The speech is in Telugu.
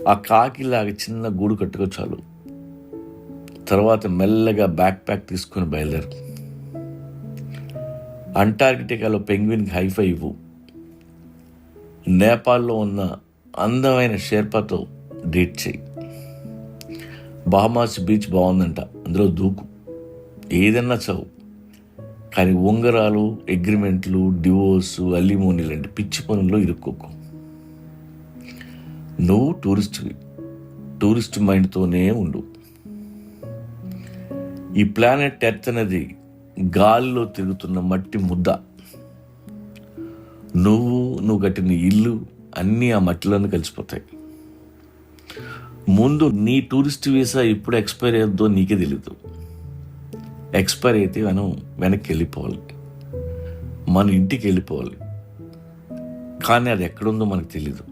ఆ కాకిలాగా చిన్న గూడు కట్టుకో చాలు. తర్వాత మెల్లగా బ్యాక్ ప్యాక్ తీసుకొని బయలుదేరు. అంటార్కిటికాలో పెంగ్విన్కి హైఫై ఇవ్వు. నేపాల్లో ఉన్న అందమైన షేర్పాతో డేట్ చేయి. బహమాస్ బీచ్ బాగుందంట, అందులో దూకు. ఏదన్నా చదువు, కానీ ఉంగరాలు, అగ్రిమెంట్లు, డివోర్సు, అలిమోనీ లాంటి పిచ్చి పనుల్లో ఇరుక్కోకు. నువ్వు టూరిస్ట్ మైండ్తోనే ఉండు. ఈ ప్లానెట్ ఎర్త్ అనేది గాలిలో తిరుగుతున్న మట్టి ముద్ద. నువ్వు కట్టిన ఇల్లు అన్నీ ఆ మట్టిలోనే కలిసిపోతాయి. ముందు నీ టూరిస్ట్ వీసా ఎప్పుడు ఎక్స్పైర్ అయ్యద్దో నీకే తెలీదు. ఎక్స్పైర్ అయితే మనం వెనక్కి వెళ్ళిపోవాలి, మన ఇంటికి వెళ్ళిపోవాలి. కానీ అది ఎక్కడుందో మనకు తెలీదు.